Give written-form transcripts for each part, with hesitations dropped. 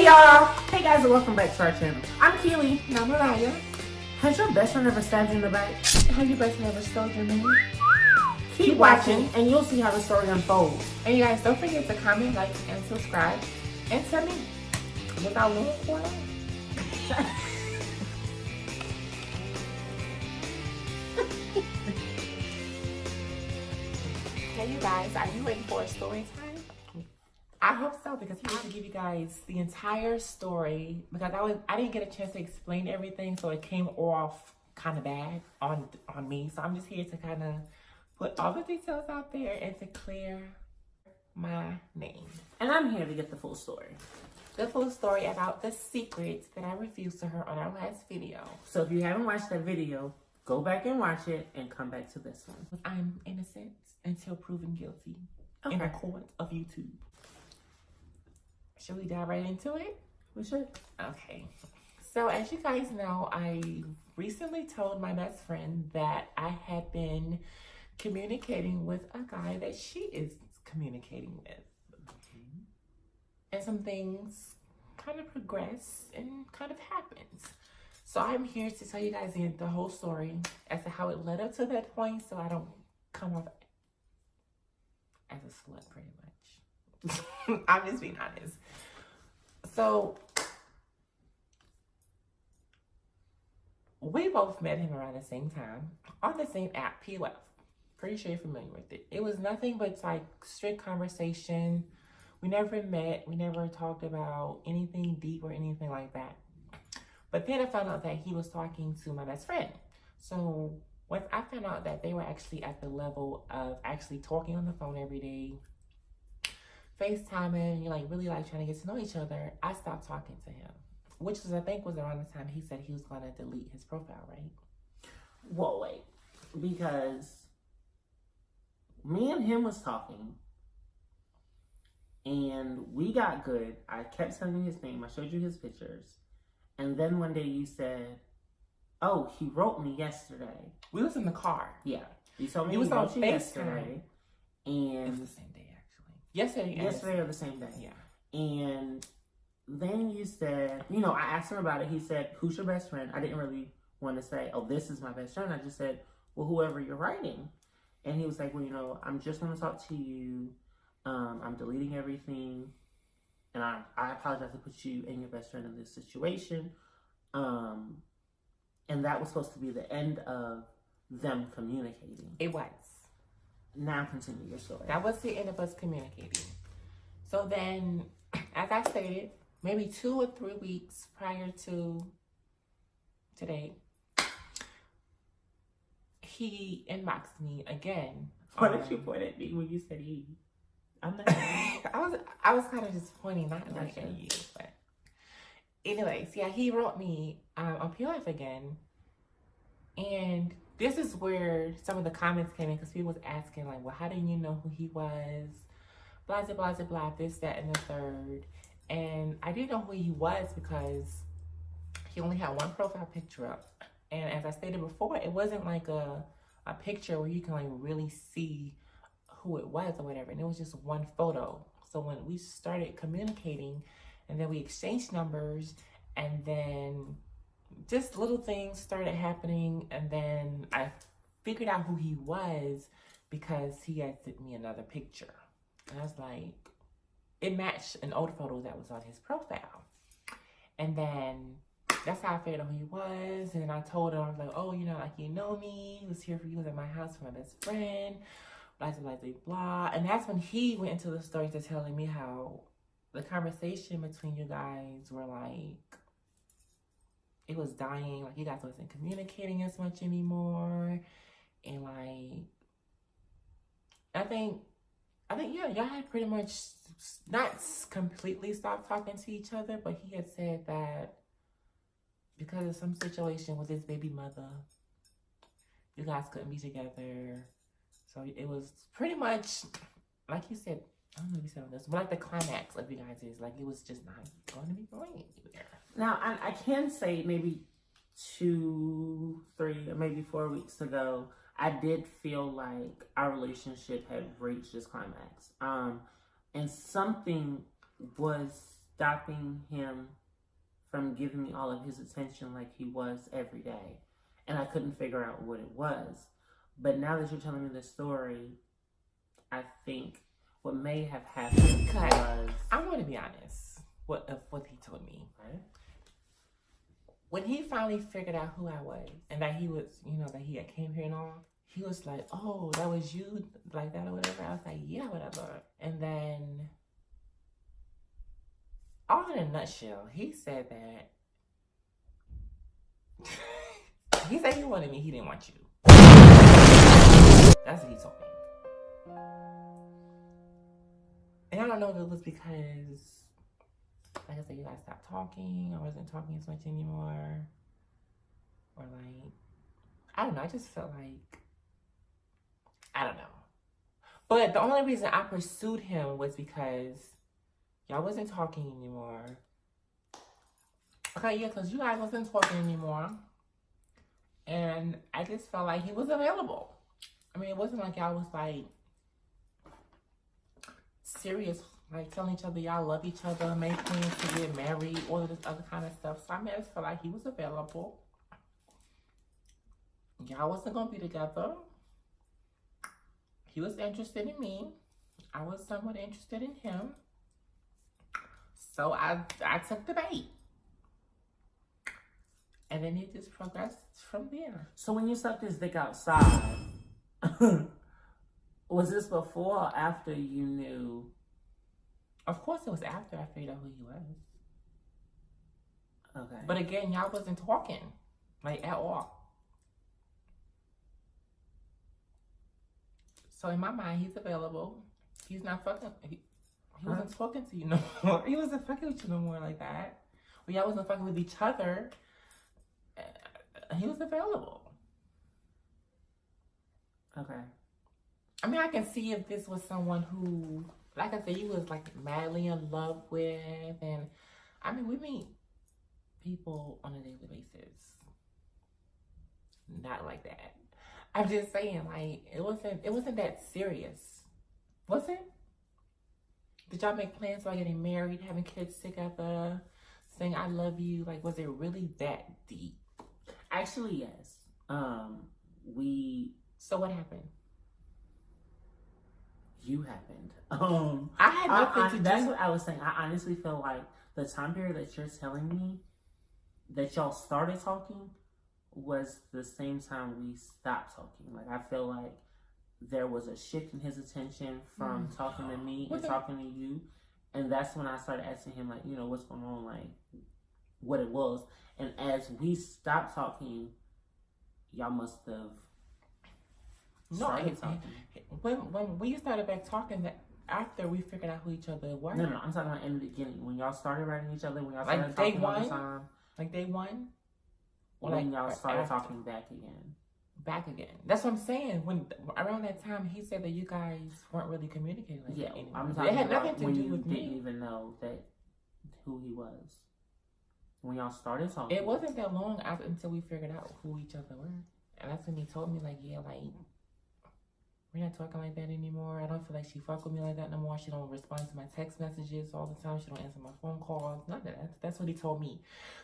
Hey y'all! Hey guys, and welcome back to our channel. I'm Quilley. And I'm Mariah. Has your best friend ever stabbed you in the back? Have your best friend ever stole your money? Keep watching and you'll see how the story unfolds. And you guys, don't forget to comment, like, and subscribe. And tell me what I look for. Hey you guys, are you ready for a story time? I hope so, because he wants to give you guys the entire story, because I didn't get a chance to explain everything, so it came off kind of bad on me. So I'm just here to kind of put all the details out there and to clear my name. And I'm here to get the full story. The full story about the secrets that I refused to her on our last video. So if you haven't watched that video, go back and watch it and come back to this one. I'm innocent until proven guilty in the court of YouTube. Should we dive right into it? We should. Okay. So as you guys know, I recently told my best friend that I had been communicating with a guy that she is communicating with. And some things kind of progress and kind of happens. So I'm here to tell you guys the whole story as to how it led up to that point, so I don't come off as a slut, pretty much. I'm just being honest. So we both met him around the same time on the same app, PLF. Pretty sure you're familiar with it. It was nothing but like strict conversation. We never met. We never talked about anything deep or anything like that. But then I found out that he was talking to my best friend. So once I found out that they were actually at the level of actually talking on the phone every day, FaceTiming, you're like really like trying to get to know each other, I stopped talking to him. Which was, I think, was around the time he said he was going to delete his profile, right? Whoa, wait. Because me and him was talking and we got good. I kept telling you his name. I showed you his pictures. And then one day you said, oh, he wrote me yesterday. We was in the car. Yeah. You told me he was on FaceTime yesterday. And it was the same day, actually. Yesterday or the same day. Yeah. And then you said, I asked him about it. He said, who's your best friend? I didn't really want to say, oh, this is my best friend. I just said, well, whoever you're writing. And he was like, well, I'm just going to talk to you. I'm deleting everything. And I apologize to put you and your best friend in this situation. And that was supposed to be the end of them communicating. It was. Now continue your story. That was the end of us communicating. So then, as I stated, maybe 2 or 3 weeks prior to today, he inboxed me again. What did you point at me when you said he? I'm not. I was kind of just pointing, not like at you, but anyways, yeah, he wrote me on PLF again, and this is where some of the comments came in, because people was asking like, well, how do you know who he was? Blah blah blah blah blah, this, that, and the third. And I didn't know who he was because he only had one profile picture up, and as I stated before, it wasn't like a picture where you can like really see who it was or whatever, and it was just one photo. So when we started communicating, and then we exchanged numbers, and then just little things started happening, and then I figured out who he was because he had sent me another picture. And I was like, it matched an old photo that was on his profile. And then that's how I figured out who he was. And I told him, I was like, oh, like, you know me. He was here for you. He was at my house for my best friend. Blah, blah, blah, blah. And that's when he went into the story to telling me how the conversation between you guys were like, it was dying. Like, you guys wasn't communicating as much anymore. And like, I think, yeah, y'all had pretty much not completely stopped talking to each other, but he had said that because of some situation with his baby mother, you guys couldn't be together. So it was pretty much, like you said, I don't know if you said on this, but like the climax of you guys is like, it was just not going to be going anywhere. Now, I can say maybe 2, 3, or maybe 4 weeks ago, I did feel like our relationship had reached its climax. And something was stopping him from giving me all of his attention like he was every day. And I couldn't figure out what it was. But now that you're telling me the story, I think what may have happened was... I want to be honest what he told me. Right? When he finally figured out who I was and that he was, that he had came here and all, he was like, oh, that was you, like that or whatever. I was like, yeah, whatever. And then, all in a nutshell, he said that, he said he wanted me, he didn't want you. That's what he told me. And I don't know if it was because, like I said, you guys stopped talking, I wasn't talking as much anymore. Or like, I don't know, I just felt like, I don't know. But the only reason I pursued him was because y'all wasn't talking anymore. Okay, yeah, because you guys wasn't talking anymore. And I just felt like he was available. I mean, it wasn't like y'all was like serious, like telling each other y'all love each other, made plans to get married, all of this other kind of stuff. So I mean, I just felt like he was available. Y'all wasn't gonna be together. He was interested in me. I was somewhat interested in him. So I took the bait. And then it just progressed from there. So when you sucked his dick outside, was this before or after you knew? Of course it was after I figured out who he was. Okay. But again, y'all wasn't talking, like, at all. So in my mind, he's available. He's not fucking, he wasn't talking to you no more. He wasn't fucking with you no more like that. Well, y'all wasn't fucking with each other. He was available. Okay. I mean, I can see if this was someone who, like I said, you was like madly in love with, and I mean, we meet people on a daily basis. Not like that. I'm just saying, like, it wasn't that serious. Was it? Did y'all make plans about getting married, having kids together, saying I love you? Like, was it really that deep? Actually, yes. So what happened? You happened. I had nothing to do. That's what I was saying. I honestly feel like the time period that you're telling me that y'all started talking was the same time we stopped talking. Like, I feel like there was a shift in his attention from talking to me and talking to you. And that's when I started asking him, like, what's going on, like, what it was. And as we stopped talking, y'all must have started talking. When we started back talking, that after we figured out who each other were. No, I'm talking about in the beginning. When y'all started writing each other, when y'all started talking all the time. Like day one? Or when y'all started talking back again. Back again. That's what I'm saying. When around that time, he said that you guys weren't really communicating like that anymore. I'm talking about when you didn't even know who he was. When y'all started talking. It wasn't that long until we figured out who each other were. And that's when he told me, like, yeah, like, we're not talking like that anymore. I don't feel like she fuck with me like that no more. She don't respond to my text messages all the time. She don't answer my phone calls. None of that. That's what he told me.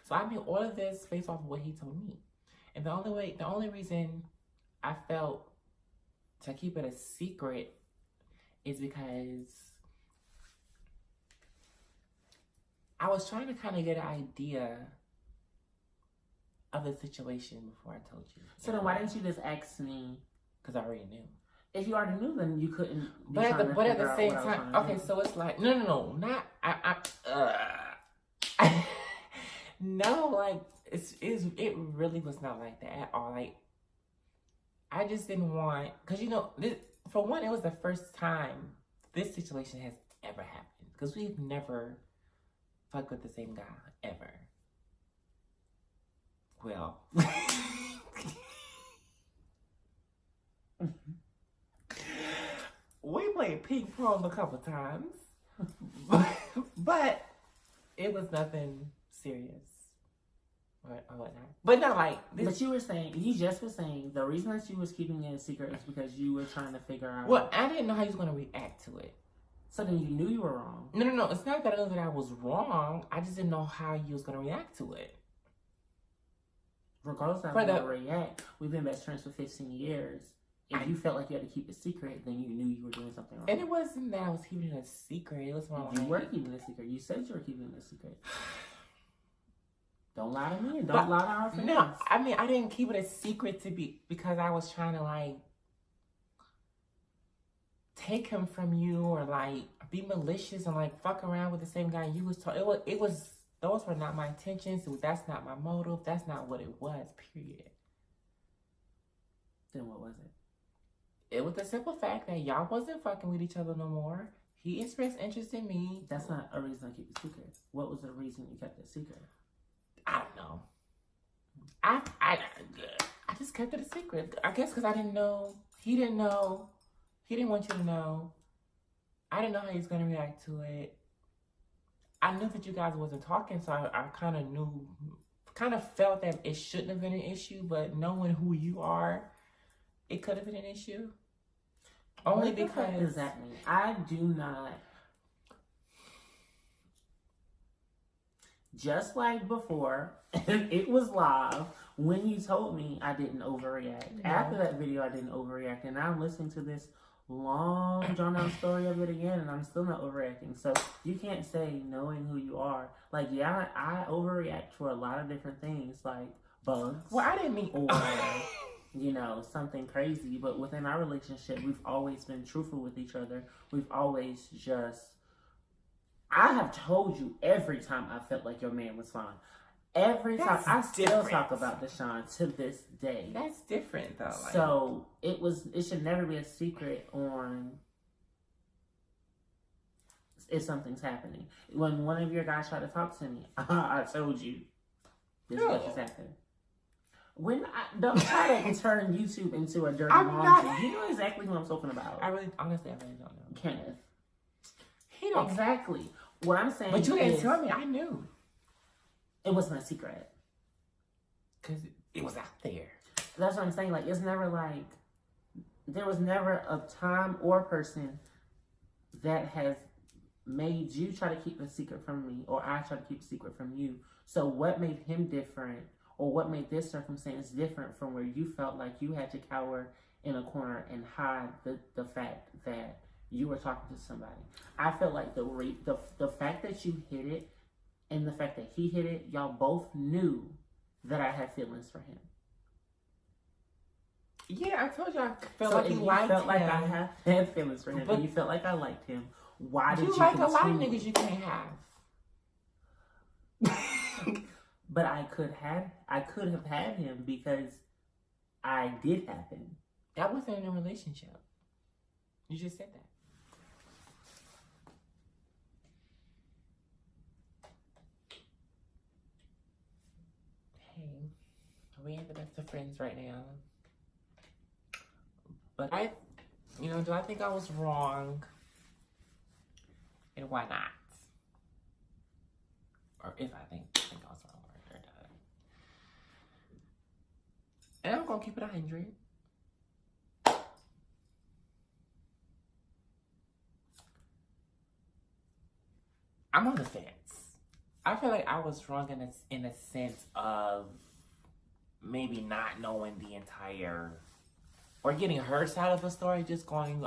So I mean, all of this based off of what he told me. And the only reason I felt to keep it a secret is because I was trying to kind of get an idea of the situation before I told you. So then why didn't you just ask me? Because I already knew. If you already knew, then you couldn't. But at the same time, okay. So it's like no, not no, like it really was not like that at all. Like I just didn't want, because for one, it was the first time this situation has ever happened, because we've never fucked with the same guy ever. Well. We played ping pong a couple times, but it was nothing serious or whatnot. But not like this. But you just were saying the reason that you was keeping it a secret is because you were trying to figure out. Well, I didn't know how you was going to react to it. So then you knew you were wrong. No. It's not that I knew that I was wrong. I just didn't know how you was gonna react to it. Regardless of how you react, we've been best friends for 15 years. If you felt like you had to keep it secret, then you knew you were doing something wrong. And it wasn't that I was keeping it a secret. It was more you were keeping it a secret. You said you were keeping it a secret. Don't lie to me and don't lie to our friends. No, I mean, I didn't keep it a secret because I was trying to, like, take him from you or, like, be malicious and, like, fuck around with the same guy you was talking. Those were not my intentions. That's not my motive. That's not what it was, period. Then what was it? It was the simple fact that y'all wasn't fucking with each other no more. He expressed interest in me. That's not a reason to keep it secret. What was the reason you kept it secret? I don't know. I just kept it a secret. I guess because I didn't know. He didn't know. He didn't want you to know. I didn't know how he was going to react to it. I knew that you guys wasn't talking, so I kind of felt that it shouldn't have been an issue, but knowing who you are, it could have been an issue. Only because... What does that mean? I do not... Just like before, it was live. When you told me, I didn't overreact. No. After that video, I didn't overreact. And now I'm listening to this long, drawn-out story of it again, and I'm still not overreacting. So you can't say knowing who you are. Like, yeah, I overreact for a lot of different things, like bugs. Well, I didn't mean... Or, you know, something crazy. But within our relationship, we've always been truthful with each other. We've always just... I have told you every time I felt like your man was fine. Every time. I still talk about Deshaun to this day. That's different, though. Like, so it should never be a secret on if something's happening. When one of your guys tried to talk to me, I told you this is what just happened. Don't try to turn YouTube into a dirty laundry. You know exactly who I'm talking about. Honestly, I really don't know. Kenneth. He don't. Exactly. What I'm saying But you didn't tell me. I knew. It wasn't a secret. Because it was out there. That's what I'm saying. Like, it's never like, there was never a time or person that has made you try to keep a secret from me, or I try to keep a secret from you. So what made him different, or what made this circumstance different from where you felt like you had to cower in a corner and hide the fact that you were talking to somebody? I felt like the fact that you hid it and the fact that he hid it, y'all both knew that I had feelings for him. Yeah, I told you I felt so like if you felt him. like I had feelings for him, but and you felt like I liked him. Why did you like continue? A lot of niggas you can't have. But I could have had him because I did have him. That wasn't in a relationship. You just said that. Hey, we ain't the best of friends right now. But do I think I was wrong? And why not? Or if I think I was wrong or not. And I'm gonna keep it 100. I'm on the fence. I feel like I was wrong in a sense of maybe not knowing the entire, or getting her side of the story, just going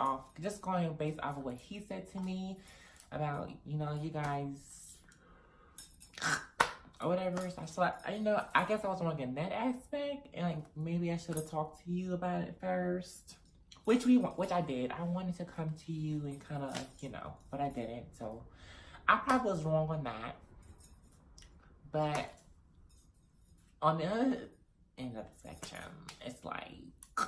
based off of what he said to me about, you guys, or whatever. So I guess I was wrong in that aspect, and like maybe I should have talked to you about it first, which I did. I wanted to come to you and kind of, but I didn't. So I probably was wrong on that. But on the other end of the spectrum, it's like, I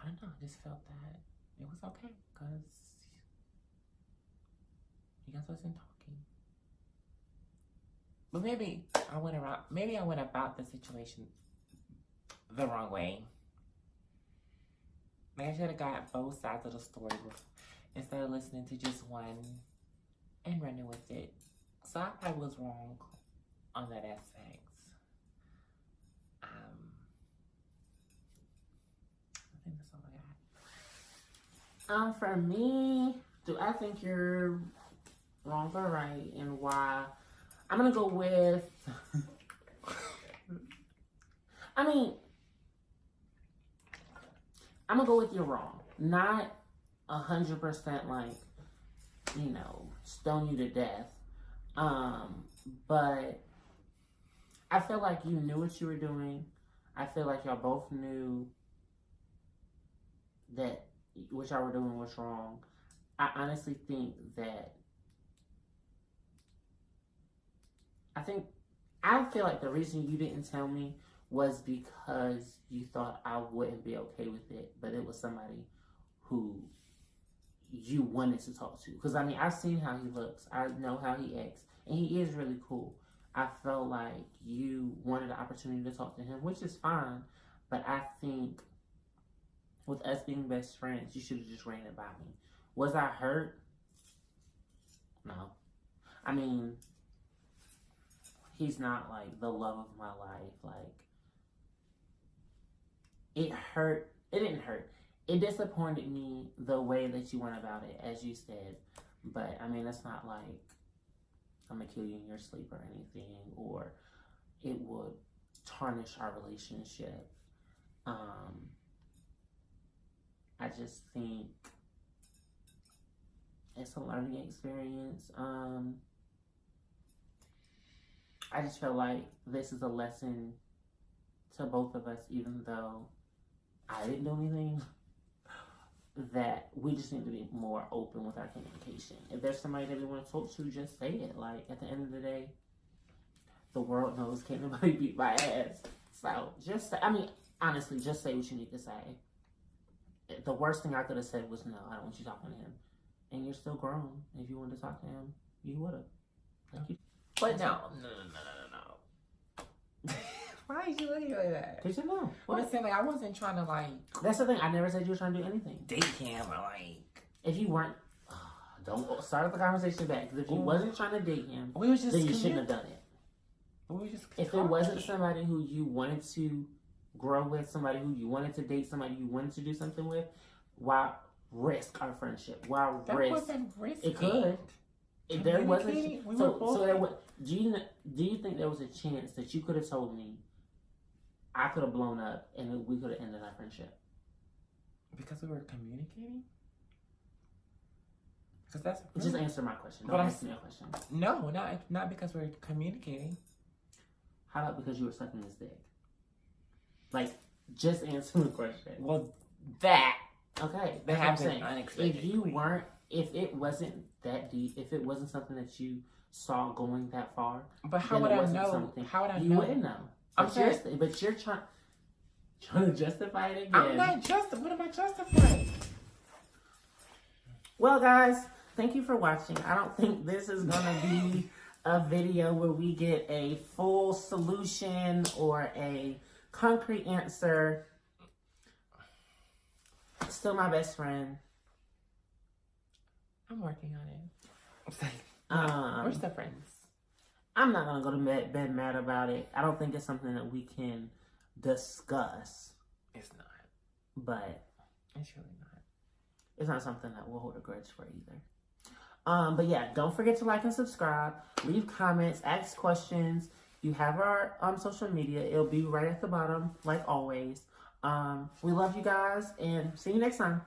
don't know, I just felt that it was okay because you guys wasn't talking. But maybe I went about the situation the wrong way. Maybe I should have got both sides of the story instead of listening to just one and running with it. So I probably was wrong on that aspect. I think that's all I got. For me, do I think you're wrong or right, and why? I'm gonna go with. I mean, I'm gonna go with you're wrong. Not 100% like, stone you to death. But I feel like you knew what you were doing. I feel like y'all both knew that what y'all were doing was wrong. I honestly think that I feel like the reason you didn't tell me was because you thought I wouldn't be okay with it, but it was somebody who you wanted to talk to. Because, I mean, I've seen how he looks. I know how he acts. And he is really cool. I felt like you wanted the opportunity to talk to him, which is fine. But I think with us being best friends, you should have just ran it by me. Was I hurt? No. I mean, he's not like the love of my life. Like, it hurt. It didn't hurt. It disappointed me the way that you went about it, as you said. But, I mean, it's not like I'm going to kill you in your sleep or anything, or it would tarnish our relationship. I just think it's a learning experience. I just feel like this is a lesson to both of us, even though I didn't do anything, that we just need to be more open with our communication. If there's somebody that we want to talk to, just say it. Like, at the end of the day, the world knows can't nobody beat my ass. So, just say, I mean, honestly, just say what you need to say. The worst thing I could have said was, no, I don't want you talking to him. And you're still grown. If you wanted to talk to him, you would have. Like, But no. Why did you look at me like that? Because you know. I'm saying, like, I wasn't trying to, like... That's the thing. I never said you were trying to do anything. Date him or, like... If you weren't... don't start the conversation back. Because if you wasn't trying to date him, we was just then you shouldn't have done it. We were just if it wasn't somebody who you wanted to grow with, somebody who you wanted to date, somebody you wanted to do something with, why risk our friendship? Why that risk? Wasn't risky. It could. If there wasn't... We were both... So there was... Do you think there was a chance that you could have told me I could have blown up and we could have ended our friendship? Because we were communicating? Because that's... Just answer my question. Don't ask me a question. No, not because we're communicating. How about because you were sucking his dick? Like, just answer the question. Well, that... Okay, that that's what I'm happened saying. unexpectedly. If it wasn't that deep, if it wasn't something that you saw going that far... But how would I know? How would I know? You wouldn't know. But you're trying to justify it again. I'm not what am I justifying? Well, guys, thank you for watching. I don't think this is going to be a video where we get a full solution or a concrete answer. Still my best friend. I'm working on it. We're still friends. I'm not going to go to bed mad about it. I don't think it's something that we can discuss. It's not. But it's really not. It's not something that we'll hold a grudge for either. But yeah, don't forget to like and subscribe. Leave comments. Ask questions. You have our social media. It'll be right at the bottom, like always. We love you guys, and see you next time.